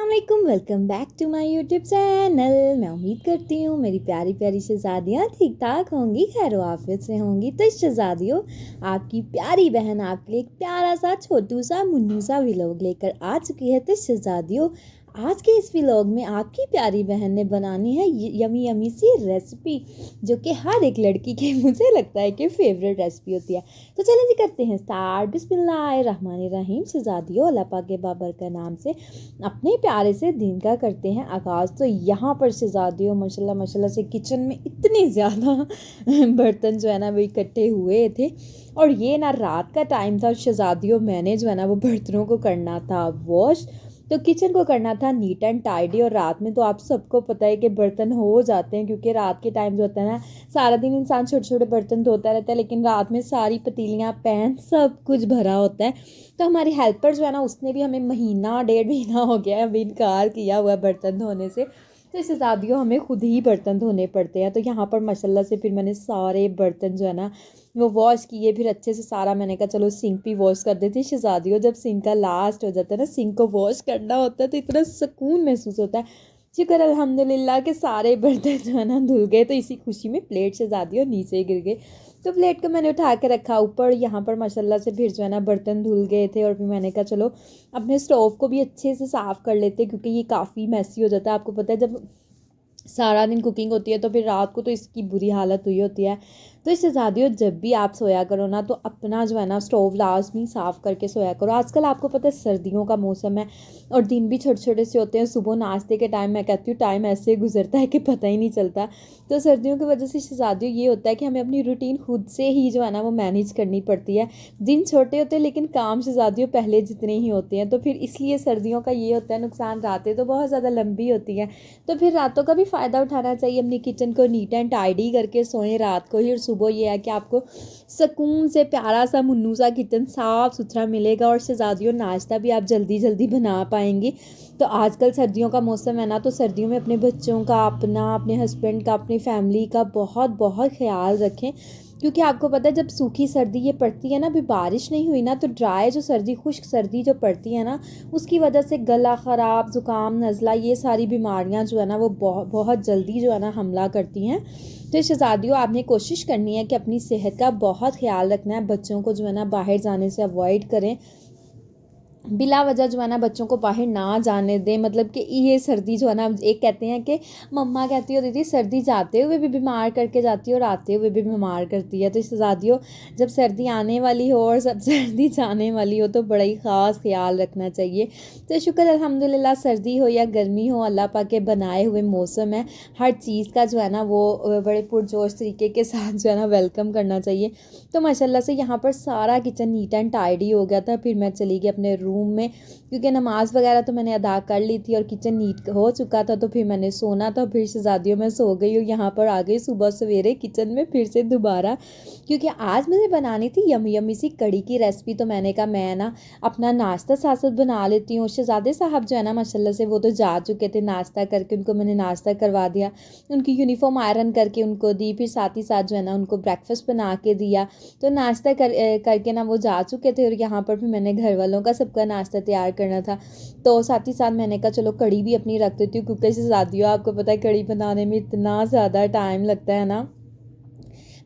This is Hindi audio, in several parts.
अस्सलामुअलैकुम, welcome back to my YouTube channel. मैं उम्मीद करती हूँ मेरी प्यारी प्यारी शहज़ादियाँ ठीक ठाक होंगी, खैर आफियत से होंगी। तो शहज़ादियों, आपकी प्यारी बहन आपके लिए एक प्यारा सा छोटू सा मुन्नू सा व्लॉग लेकर आ चुकी है। तो शहज़ादियों, आज के इस व्लॉग में आपकी प्यारी बहन ने बनानी है यमी यमी सी रेसिपी, जो कि हर एक लड़की की मुझे लगता है कि फेवरेट रेसिपी होती है। तो चलें जी, करते हैं स्टार्ट। बिस्मिल्लाहिर्रहमानिर्रहीम। शहज़ादियों, अल्लाह पाक के बाबर का नाम से अपने प्यारे से दिन का करते हैं आगाज़। तो यहाँ पर शहज़ादियों माशाल्लाह माशाल्लाह से किचन में इतने ज़्यादा बर्तन जो है ना वो इकट्ठे हुए थे, और ये ना रात का टाइम था शहज़ादियों, मैंने जो है ना वो बर्तनों को करना था वॉश, तो किचन को करना था नीट एंड टाइडी। और रात में तो आप सबको पता है कि बर्तन हो जाते हैं, क्योंकि रात के टाइम जो होता है ना, सारा दिन इंसान छोटे छोटे बर्तन धोता रहता है, लेकिन रात में सारी पतीलियाँ पैन सब कुछ भरा होता है। तो हमारी हेल्पर जो है ना, उसने भी हमें महीना डेढ़ महीना हो गया है अभी इनकार किया हुआ है बर्तन धोने से। तो इससे ज़्यादा हमें खुद ही बर्तन धोने पड़ते हैं। तो यहाँ पर माशाल्लाह से फिर मैंने सारे बर्तन जो है ना वो वॉश किए, फिर अच्छे से सारा मैंने कहा चलो सिंक भी वॉश कर देती। शहज़ादियों, जब सिंक का लास्ट हो जाता है ना, सिंक को वॉश करना होता है, तो इतना सुकून महसूस होता है। शुक्र अल्हम्दुलिल्लाह के सारे बर्तन जो है ना धुल गए। तो इसी खुशी में प्लेट शहज़ादियों नीचे गिर गए, तो प्लेट को मैंने उठा के रखा ऊपर। यहाँ पर माशाल्लाह से फिर जो है ना बर्तन धुल गए थे, और फिर मैंने कहा चलो अपने स्टोव को भी अच्छे से साफ़ कर लेते, क्योंकि ये काफ़ी मैसी हो जाता है। आपको पता है जब सारा दिन कुकिंग होती है तो फिर रात को तो इसकी बुरी हालत हुई होती है। तो इससे ज़्यादा जब भी आप सोया करो ना, तो अपना जो है ना स्टोव लाजमी साफ़ करके सोया करो। आजकल आपको पता है सर्दियों का मौसम है, और दिन भी छोटे छोटे से होते हैं। सुबह नाश्ते के टाइम मैं कहती हूँ टाइम ऐसे गुजरता है कि पता ही नहीं चलता। तो सर्दियों की वजह से शहज़ादियों ये होता है कि हमें अपनी रूटीन खुद से ही जो है ना वो मैनेज करनी पड़ती है। दिन छोटे होते हैं लेकिन काम शहज़ादियों पहले जितने ही होते हैं। तो फिर इसलिए सर्दियों का ये होता है नुकसान, रातें तो बहुत ज़्यादा लंबी होती हैं, तो फिर रातों का भी फ़ायदा उठाना चाहिए। अपनी किचन को नीट एंड टाइडी करके सोएं रात को ही, और सुबह ये है कि आपको सुकून से प्यारा सा मुन्नू सा किचन साफ़ सुथरा मिलेगा, और शहज़ादियों नाश्ता भी आप जल्दी जल्दी बना पाएंगी। तो आजकल सर्दियों का मौसम है ना, तो सर्दियों में अपने बच्चों का, अपना, अपने हस्बैंड का, अपनी फैमिली का बहुत बहुत ख्याल रखें, क्योंकि आपको पता है जब सूखी सर्दी ये पड़ती है ना, अभी बारिश नहीं हुई ना, तो ड्राई जो सर्दी, खुश्क सर्दी जो पड़ती है ना, उसकी वजह से गला ख़राब, ज़ुकाम, नज़ला, ये सारी बीमारियां जो है ना वो बहुत बहुत जल्दी जो है ना हमला करती हैं। तो शहज़ादियों, आपने कोशिश करनी है कि अपनी सेहत का बहुत ख्याल रखना है। बच्चों को जो है ना बाहर जाने से अवॉइड करें, बिला वजह जो है ना बच्चों को बाहर ना जाने दें। मतलब कि ये सर्दी जो है ना, एक कहते हैं कि मम्मा कहती होती थी सर्दी जाते हुए भी बीमार करके जाती है और आते हुए भी बीमार करती है। तो शहज़ादियों, जब सर्दी आने वाली हो और सब सर्दी जाने वाली हो, तो बड़ा ही ख़ास ख्याल रखना चाहिए। तो शुक्र अल्हम्दुलिल्लाह, सर्दी हो या गर्मी हो, अल्लाह पाक के बनाए हुए मौसम है, हर चीज़ का जो है ना वो बड़े पुरजोश तरीके के साथ जो है ना वेलकम करना चाहिए। तो माशाल्लाह से यहाँ पर सारा किचन नीट एंड टाइडी हो गया था। फिर मैं चली गई अपने रूम में, क्योंकि नमाज़ वगैरह तो मैंने अदा कर ली थी और किचन नीट हो चुका था। तो फिर मैंने सोना था, फिर शहज़ादियों में सो गई, और यहाँ पर आ गई सुबह सवेरे किचन में फिर से दोबारा, क्योंकि आज मुझे बनानी थी यमी यमी सी कड़ी की रेसिपी। तो मैंने कहा मैं ना अपना नाश्ता साथ साथ बना लेती हूँ। शहज़ादे साहब जो है ना माशाल्लाह से वो तो जा चुके थे नाश्ता करके, उनको मैंने नाश्ता करवा दिया, उनकी यूनिफॉर्म आयरन करके उनको दी, फिर साथ ही साथ जो है ना उनको ब्रेकफास्ट बना के दिया। तो नाश्ता करके ना वो जा चुके थे, और यहाँ पर भी मैंने घर वालों का सबका नाश्ता तैयार करना था। तो साथ ही साथ मैंने कहा चलो कड़ी भी अपनी रख देती हूँ, क्योंकि शहज़ादियों आपको पता है कड़ी बनाने में इतना ज़्यादा टाइम लगता है ना,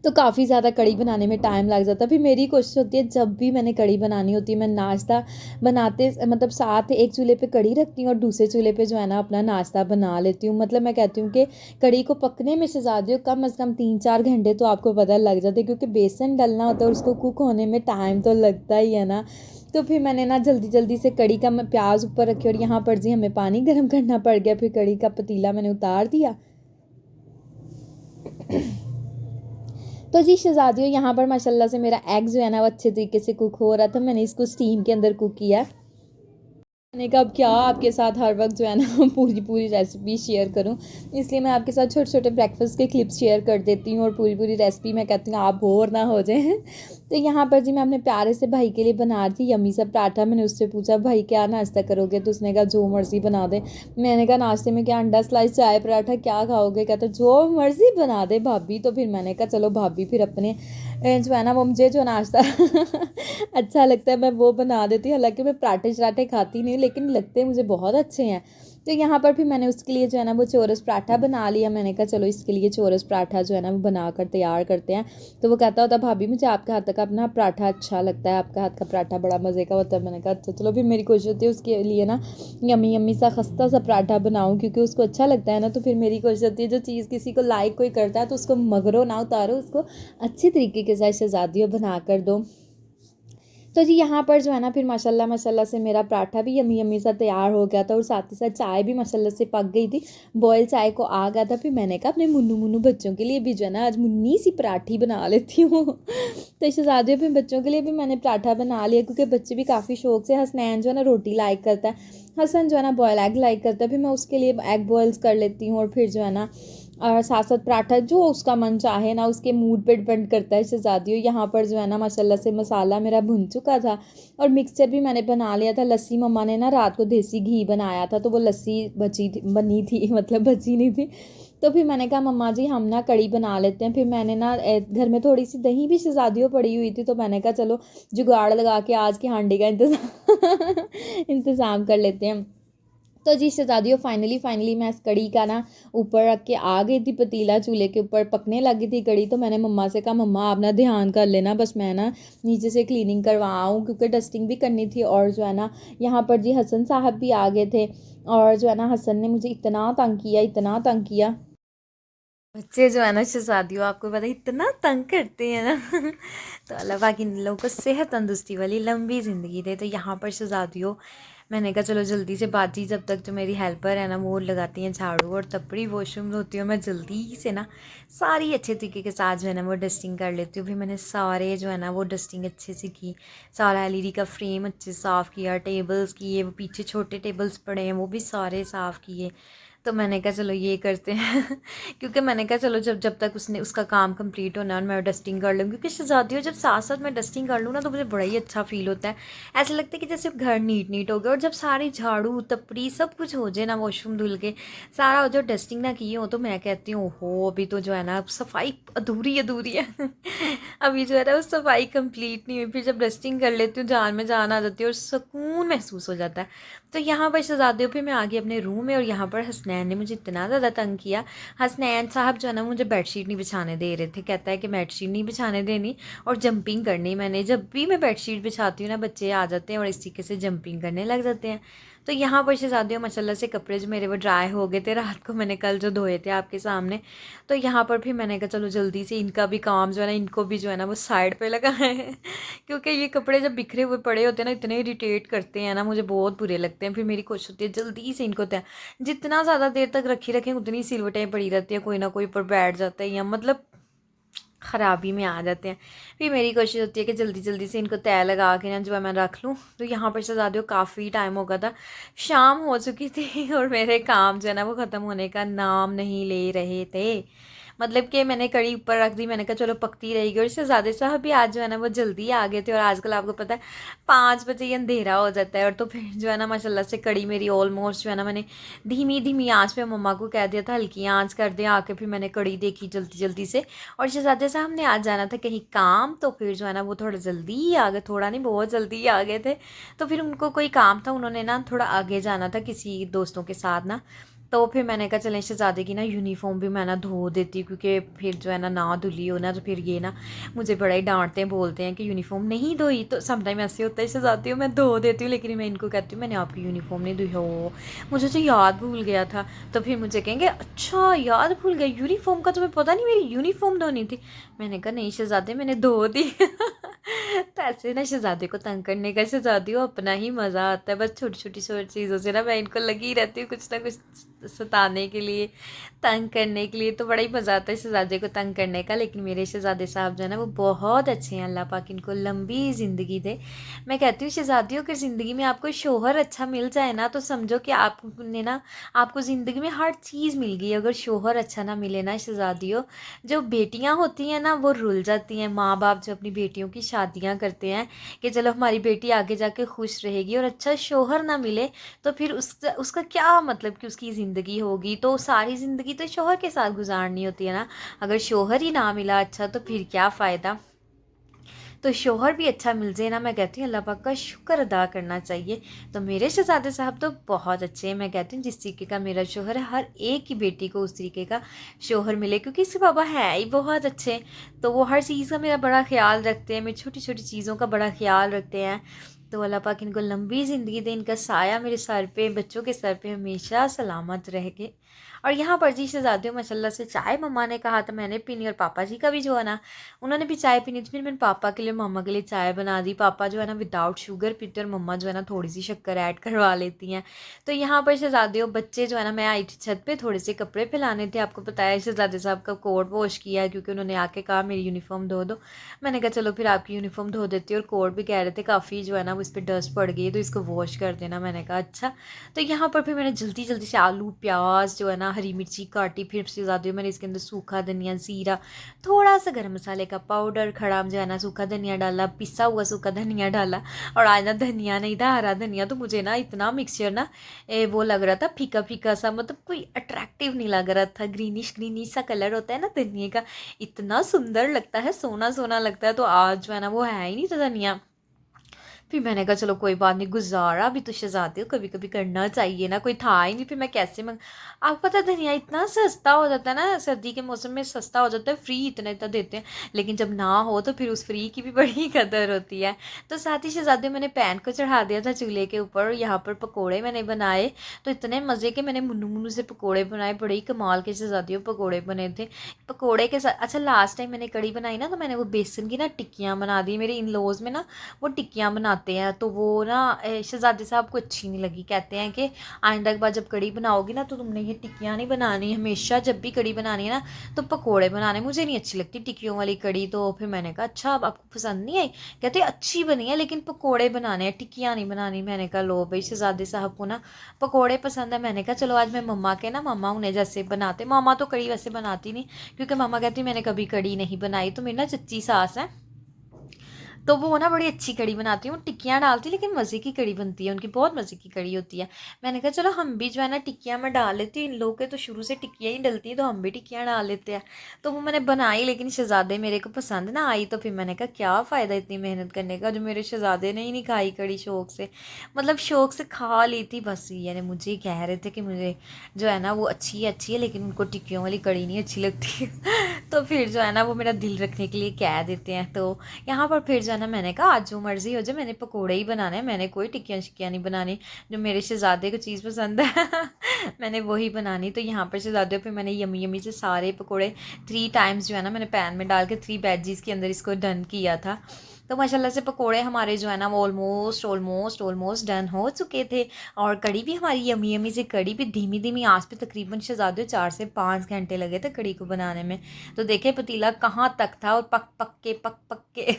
तो काफ़ी ज़्यादा कड़ी बनाने में टाइम लग जाता है। फिर मेरी कोशिश होती है जब भी मैंने कड़ी बनानी होती है, मैं नाश्ता बनाते मतलब साथ एक चूल्हे पे कड़ी रखती हूँ और दूसरे चूल्हे पे जो है ना अपना नाश्ता बना लेती हूँ। मतलब मैं कहती हूँ कि कड़ी को पकने में शहज़ादियों कम से कम 3-4 घंटे तो आपको पता लग जाते हैं, क्योंकि बेसन डलना होता है और उसको कुक होने में टाइम तो लगता ही है ना। तो फिर मैंने ना जल्दी जल्दी से कड़ी का मैं प्याज ऊपर रखी, और यहाँ पर जी हमें पानी गर्म करना पड़ गया। फिर कड़ी का पतीला मैंने उतार दिया। तो जी शहज़ादियों, यहाँ पर माशाल्लाह से मेरा एग जो है ना वो अच्छे तरीके से कुक हो रहा था। मैंने इसको स्टीम के अंदर कुक किया। मैंने कहा अब क्या आपके साथ हर वक्त जो है ना पूरी पूरी रेसिपी शेयर करूं, इसलिए मैं आपके साथ छोटे छोटे ब्रेकफास्ट के क्लिप्स शेयर कर देती हूं, और पूरी पूरी रेसिपी मैं कहती हूँ आप बोर ना हो जाएं। तो यहाँ पर जी मैं अपने प्यारे से भाई के लिए बना रही थी यम्मी सा पराठा। मैंने उससे पूछा भाई क्या नाश्ता करोगे, तो उसने कहा जो मर्ज़ी बना दे। मैंने कहा नाश्ते में क्या, अंडा स्लाइस, चाय, पराठा क्या खाओगे? कहता जो मर्ज़ी बना दे भाभी। तो फिर मैंने कहा चलो भाभी फिर अपने जो है ना वो मुझे जो नाश्ता अच्छा लगता है मैं वो बना देती हूँ। हालांकि मैं पराठे शराठे खाती नहीं, लेकिन लगते मुझे बहुत अच्छे हैं। तो यहाँ पर फिर मैंने उसके लिए जो है ना वो चौरस पराठा बना लिया। मैंने कहा चलो इसके लिए चौरस पराठा जो है ना वो बना कर तैयार करते हैं। तो वो कहता होता भाभी मुझे आपके हाथ का अपना पराठा अच्छा लगता है, आपका हाथ का पराठा बड़ा मज़े का होता है। मैंने कहा अच्छा चलो, फिर मेरी कोशिश होती है उसके लिए ना यम्मी यम्मी सा खस्ता सा पराठा बनाऊँ, क्योंकि उसको अच्छा लगता है ना। तो फिर मेरी कोशिश होती है जो चीज़ किसी को लाइक कोई करता है तो उसको मगरो ना उतारो, उसको अच्छी तरीके के साथ शहज़ादियों बना कर दो। तो जी यहाँ पर जो है ना फिर माशाल्लाह माशाल्लाह से मेरा पराठा भी यम्मी यम्मी सा तैयार हो गया था, और साथ ही साथ चाय भी माशाल्लाह से पक गई थी, बॉयल चाय को आ गया था। फिर मैंने कहा अपने मुन्नू मुन्नू बच्चों के लिए भी जो है ना आज मुन्नी सी पराठी बना लेती हूँ। तो शहज़ादियों फिर बच्चों के लिए भी मैंने पराठा बना लिया, क्योंकि बच्चे भी काफ़ी शौक से, हसनैन जो है ना रोटी लाइक करता है, हसन जो है ना बॉयल एग लाइक करता है। फिर मैं उसके लिए एग बॉयल्स कर लेती हूँ, और फिर जो है ना और साथ साथ पराठा जो उसका मन चाहे ना, उसके मूड पे डिपेंड करता है शहज़ादियों। यहाँ पर जो है ना माशाल्लाह से मसाला मेरा भुन चुका था, और मिक्सचर भी मैंने बना लिया था। लस्सी मम्मा ने ना रात को देसी घी बनाया था, तो वो लस्सी बनी थी मतलब बची नहीं थी। तो फिर मैंने कहा मम्मा जी हम ना कड़ी बना लेते हैं। फिर मैंने ना घर में थोड़ी सी दही भी शहज़ादियों पड़ी हुई थी, तो मैंने कहा चलो जुगाड़ लगा के आज की हांडी का इंतज़ाम इंतज़ाम कर लेते हैं। तो जी शहज़ादियों फाइनली मैं इस कड़ी का ना ऊपर रख के आ गई थी, पतीला चूल्हे के ऊपर पकने लगी थी कड़ी। तो मैंने मम्मा से कहा मम्मा आप ना ध्यान कर लेना, बस मैं ना नीचे से क्लीनिंग करवाऊँ, क्योंकि डस्टिंग भी करनी थी। और जो है ना यहाँ पर जी हसन साहब भी आ गए थे, और जो है ना हसन ने मुझे इतना तंग किया, इतना तंग किया। बच्चे जो है ना शहज़ादियों आपको पता है इतना तंग करते हैं ना। तो अल्लाह पाक इन लोगों को सेहत तंदुरुस्ती वाली लंबी ज़िंदगी दे। तो यहाँ पर शहज़ादियों मैंने कहा चलो जल्दी से बातचीत, जब तक जो मेरी हेल्पर है ना वो लगाती हैं झाड़ू और तपड़ी वॉशरूम धोती हूँ, मैं जल्दी से ना सारी अच्छे तरीके के साथ जो है ना वो डस्टिंग कर लेती हूँ। फिर मैंने सारे जो है ना वो डस्टिंग अच्छे से की, सारा एलईडी का फ्रेम अच्छे से साफ़ किया, टेबल्स किए, वो पीछे छोटे टेबल्स पड़े हैं वो भी सारे साफ़ किए। तो मैंने कहा चलो ये करते हैं क्योंकि मैंने कहा चलो जब जब तक उसने उसका काम कंप्लीट होना है और मैं डस्टिंग कर लूँ, क्योंकि शहज़ादियों जब साथ साथ मैं डस्टिंग कर लूँ ना तो मुझे बड़ा ही अच्छा फ़ील होता है। ऐसा लगता है कि जैसे घर नीट हो गया, और जब सारी झाड़ू तपड़ी सब कुछ हो जाए ना, वॉशरूम धुल के सारा हो जाए, डस्टिंग ना की हो, तो मैं कहती हूँ ओहो अभी तो जो है ना सफाई अधूरी अधूरी है अभी जो है ना वो सफाई कंप्लीट नहीं हुई। फिर जब डस्टिंग कर लेती हूँ जान में जान आ जाती है और सुकून महसूस हो जाता है। तो यहाँ पर शहज़ादियों फिर मैं आ गई अपने रूम में, और यहाँ पर हसनैन ने मुझे इतना ज़्यादा तंग किया। हसनैन साहब जो है ना मुझे बेडशीट नहीं बिछाने दे रहे थे, कहता है कि बेडशीट नहीं बिछाने देनी और जंपिंग करनी। मैंने जब भी मैं बेडशीट बिछाती हूँ ना बच्चे आ जाते हैं और इस तरीके से जंपिंग करने लग जाते हैं। तो यहाँ पर शहज़ादियों माशाल्लाह से कपड़े जो मेरे वो ड्राई हो गए थे रात को, मैंने कल जो धोए थे आपके सामने। तो यहाँ पर फिर मैंने कहा चलो जल्दी से इनका भी काम जो है ना, इनको भी जो है ना वो साइड पे लगाए हैं क्योंकि ये कपड़े जब बिखरे हुए पड़े होते हैं ना इतने इरिटेट करते हैं ना, मुझे बहुत बुरे लगते हैं। फिर मेरी कोशिश होती है जल्दी से इनको तय, जितना ज़्यादा देर तक रखी रखें उतनी सिलवटें पड़ी रहती हैं, कोई ना कोई ऊपर बैठ जाता है या मतलब ख़राबी में आ जाते हैं। फिर मेरी कोशिश होती है कि जल्दी जल्दी से इनको तय लगा के ना जो है मैं रख लूँ। तो यहाँ पर शहज़ादियों काफ़ी टाइम हो गया था, शाम हो चुकी थी और मेरे काम जो है ना वो ख़त्म होने का नाम नहीं ले रहे थे। मतलब कि मैंने कड़ी ऊपर रख दी, मैंने कहा चलो पकती रहेगी, और शहज़ादे साहब भी आज जो है ना वो जल्दी आ गए थे। और आजकल आपको पता है 5 बजे ही अंधेरा हो जाता है, और तो फिर जो है ना माशाल्लाह से कड़ी मेरी ऑलमोस्ट जो है ना मैंने धीमी धीमी आँच पे मम्मा को कह दिया था हल्की आँच कर दे आके। फिर मैंने कड़ी देखी जल्दी जल्दी से, और शहज़ादे साहब ने आज जाना था कहीं काम, तो फिर जो है ना वो थोड़ा जल्दी ही आ गए, थोड़ा नहीं बहुत जल्दी ही आ गए थे। तो फिर उनको कोई काम था, उन्होंने ना थोड़ा आगे जाना था किसी दोस्तों के साथ ना। तो फिर मैंने कहा चलें शहज़ादे की ना यूनिफॉर्म भी मैं ना धो देती हूँ, क्योंकि फिर जो है ना धुली हो ना तो फिर ये ना मुझे बड़ा ही डांटते हैं, बोलते हैं कि यूनिफॉर्म नहीं धोई। तो समटाइम ऐसे होता है शहज़ादी हूँ मैं धो देती हूँ, लेकिन मैं इनको कहती हूँ मैंने आपकी यूनिफॉर्म नहीं धोई हो, मुझे तो याद भूल गया था। तो फिर मुझे कहेंगे अच्छा याद भूल गया यूनिफॉर्म का, तुम्हें पता नहीं मेरी यूनिफॉर्म धोनी थी। मैंने कहा नहीं शहज़ादे मैंने धो दी तो ऐसे ना शहज़ादे को तंग करने का शहज़ादी को अपना ही मज़ा आता है। बस छोटी छोटी चीज़ों से ना मैं इनको लगी रहती हूँ कुछ ना कुछ सताने के लिए, तंग करने के लिए। तो बड़ा ही मज़ा आता है शहज़ादे को तंग करने का। लेकिन मेरे शहज़ादे साहब जो है ना वो बहुत अच्छे हैं, अल्लाह पाक इनको लंबी ज़िंदगी दे। मैं कहती हूँ शहज़ादियों की ज़िंदगी में आपको शौहर अच्छा मिल जाए ना तो समझो कि आपने ना आपको ज़िंदगी में हर चीज़ मिल गई। अगर शौहर अच्छा ना मिले ना शहज़ादियों, जो बेटियाँ होती हैं ना वो रुल जाती हैं। माँ बाप जो अपनी बेटियों की शादियाँ करते हैं कि चलो हमारी बेटी आगे जाके खुश रहेगी, और अच्छा शौहर ना मिले तो फिर उसका क्या मतलब कि उसकी ज़िंदगी होगी, तो सारी ज़िंदगी तो शौहर के साथ गुजारनी होती है ना। अगर शौहर ही ना मिला अच्छा तो फिर क्या फ़ायदा। तो शौहर भी अच्छा मिल जाए ना, मैं कहती हूँ अल्लाह पाक का शुक्र अदा करना चाहिए। तो मेरे शहज़ादे साहब तो बहुत अच्छे हैं। मैं कहती हूँ जिस तरीके का मेरा शौहर है, हर एक की बेटी को उस तरीके का शौहर मिले, क्योंकि इसके पापा हैं ही बहुत अच्छे। तो वो हर चीज़ का मेरा बड़ा ख़्याल रखते हैं, मेरी छोटी छोटी चीज़ों का बड़ा ख़्याल रखते हैं। तो अल्लाह पाक इनको लंबी ज़िंदगी दे, इनका साया मेरे सर पे, बच्चों के सर पे हमेशा सलामत रह के। और यहाँ पर जी शहज़ादियों माशाल्लाह से चाय मम्मा ने कहा था मैंने पीनी, और पापा जी का भी जो है ना उन्होंने भी चाय पीनी थी। फिर मैंने पापा के लिए मम्मा के लिए चाय बना दी। पापा जो है ना विदाउट शुगर पीते, और मम्मा जो है ना थोड़ी सी शक्कर ऐड करवा लेती हैं। तो यहाँ पर शहज़ादियों बच्चे जो है ना, मैं आई थी छत पे थोड़े से कपड़े फैलाने थे। आपको पता है शहज़ादे साहब का कोट वॉश किया, क्योंकि उन्होंने आके कहा मेरी यूनिफॉर्म धो दो। मैंने कहा चलो फिर आपकी यूनिफॉर्म धो देती हूँ। और कोट भी कह रहे थे काफ़ी जो है ना वो इस पर डस्ट पड़ गई है, तो इसको वॉश कर देना। मैंने कहा अच्छा। तो यहाँ पर फिर मैंने जल्दी जल्दी से आलू प्याज जो है ना हरी मिर्ची काटी, फिर शहज़ादियों मैंने इसके अंदर सूखा धनिया, ज़ीरा, थोड़ा सा गर्म मसाले का पाउडर, खड़ा जो है ना सूखा धनिया डाला, पिसा हुआ सूखा धनिया डाला। और आज ना धनिया नहीं था, हरा धनिया, तो मुझे ना इतना मिक्सचर ना वो लग रहा था फीका फीका सा, मतलब कोई अट्रैक्टिव नहीं लग रहा था। ग्रीनिश ग्रीनिश सा कलर होता है ना धनिया का, इतना सुंदर लगता है, सोना सोना लगता है। तो आज जो है ना वो है ही नहीं था धनिया। फिर मैंने कहा चलो कोई बात नहीं, गुजारा भी तो शहज़ादे हो कभी कभी करना चाहिए ना, कोई था ही नहीं। फिर मैं कैसे आपको पता है धनिया इतना सस्ता हो जाता है ना, सर्दी के मौसम में सस्ता हो जाता है, फ्री इतना इतना देते हैं। लेकिन जब ना हो तो फिर उस फ्री की भी बड़ी कदर होती है। तो साथ ही शहज़ादे मैंने पैन को चढ़ा दिया था चूल्हे के ऊपर, यहाँ पर पकौड़े मैंने बनाए। तो इतने मज़े के मैंने मुन्नू मुन्नू से पकौड़े बनाए, बड़े ही कमाल के शहज़ादियों पकौड़े बने थे। पकौड़े के साथ अच्छा लास्ट टाइम मैंने कड़ी बनाई ना, तो मैंने वो बेसन की ना टिक्कियाँ बना दी। मेरे इन लॉज में ना वो टिक्कियाँ बनाते हैं, तो वो ना शहज़ादे साहब को अच्छी नहीं लगी। कहते हैं कि आइंदा के बाद जब कड़ी बनाओगी ना तो तुमने ये टिक्कियाँ नहीं बनानी, हमेशा जब भी कड़ी बनानी है ना तो पकोड़े बनाने। मुझे नहीं अच्छी लगती टिक्कियों वाली कड़ी। तो फिर मैंने कहा अच्छा अब आपको पसंद नहीं आई, कहते अच्छी बनी है लेकिन पकोड़े बनाने हैं, टिक्कियाँ नहीं बनानी। मैंने कहा लो भाई शहज़ादे साहब को ना पकोड़े पसंद है। मैंने कहा चलो आज मैं मम्मा के ना, मम्मा उन्हें जैसे बनाते, मामा तो कड़ी वैसे बनाती नहीं, क्योंकि मामा कहती मैंने कभी कड़ी नहीं बनाई। तो मेरी ना चच्ची सास है, तो वो ना बड़ी अच्छी कड़ी बनाती है, वो टिक्कियाँ डालती है लेकिन मज़े की कड़ी बनती है उनकी, बहुत मज़े की कड़ी होती है। मैंने कहा चलो हम भी जो है ना टिक्कियाँ में डाल लेती हूँ, इन लोग के तो शुरू से टिक्कियाँ ही डलती हैं, तो हम भी टिक्कियाँ डाल लेते हैं। तो वो मैंने बनाई, लेकिन शहज़ादे मेरे को पसंद ना आई। तो फिर मैंने कहा क्या फ़ायदा इतनी मेहनत करने का, जो मेरे शहज़ादे ने ही नहीं खाई कड़ी शौक़ से, मतलब शौक़ से खा ली थी बस। यानी मुझे कह रहे थे कि मुझे जो है ना वो अच्छी है लेकिन उनको टिक्कियों वाली कड़ी नहीं अच्छी लगती तो फिर जो है ना वो मेरा दिल रखने के लिए कह देते हैं। तो यहाँ पर फिर जो है ना मैंने कहा आज जो मर्ज़ी हो जाए, मैंने पकोड़े ही बनाने हैं, मैंने कोई टिक्कियाँ शिक्कियाँ नहीं बनानी। जो मेरे शहज़ादे को चीज़ पसंद है मैंने वही बनानी। तो यहाँ पर शहज़ादे पे मैंने यमी यमी से सारे पकोड़े 3 टाइम्स जो है ना मैंने पैन में डाल के 3 वेजीज़ के अंदर इसको डन किया था। तो माशाल्लाह से पकोड़े हमारे जो है ना वो ऑलमोस्ट डन हो चुके थे। और कड़ी भी हमारी यमी यमी से, कड़ी भी धीमी धीमी आंच पे तकरीबन शहज़ादे 4 से 5 घंटे लगे थे कड़ी को बनाने में। तो देखे पतीला कहाँ तक था, और पक पक के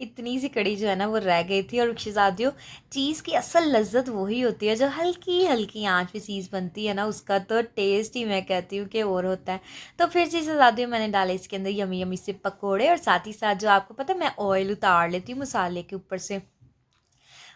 इतनी सी कड़ी जो है ना वो रह गई थी। और शहज़ादियों चीज़ की असल लज्जत वही होती है जो हल्की हल्की आंच पे चीज़ बनती है ना, उसका तो टेस्ट ही मैं कहती हूँ कि और होता है। तो फिर जी शहज़ादियों मैंने डाले इसके अंदर यमी यमी से पकोड़े, और साथ ही साथ जो आपको पता है मैं ऑयल उतार लेती हूँ मसाले के ऊपर से,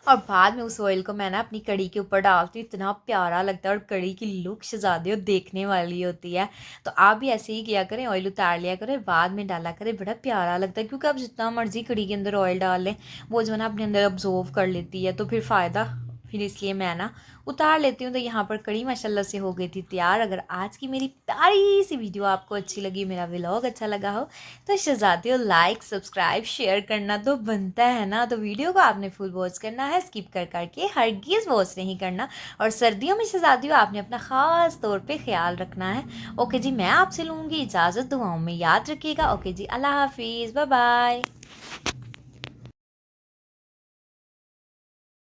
और बाद में उस ऑयल को मैं ना अपनी कड़ी के ऊपर डालती हूँ। इतना प्यारा लगता है, और कड़ी की लुक शहज़ादियों देखने वाली होती है। तो आप भी ऐसे ही किया करें, ऑयल उतार लिया करें, बाद में डाला करें, बड़ा प्यारा लगता है। क्योंकि आप जितना मर्जी कड़ी के अंदर ऑयल डाल लें वो जो है ना अपने अंदर अब्जॉर्व कर लेती है, तो फिर फ़ायदा, फिर इसलिए मैं ना उतार लेती हूँ। तो यहाँ पर कड़ी माशाल्लाह से हो गई थी तैयार। अगर आज की मेरी प्यारी सी वीडियो आपको अच्छी लगी, मेरा व्लॉग अच्छा लगा हो, तो शहज़ादियों लाइक सब्सक्राइब शेयर करना तो बनता है ना। तो वीडियो को आपने फुल वॉच करना है, स्किप कर करके हरगिज़ वॉच नहीं करना। और सर्दियों में शहज़ादियों आपने अपना ख़ास तौर पर ख्याल रखना है। ओके जी, मैं आपसे लूँगी इजाज़त, दुआओं में याद रखिएगा। ओके जी, अल्लाह हाफिज़, बाय बाय।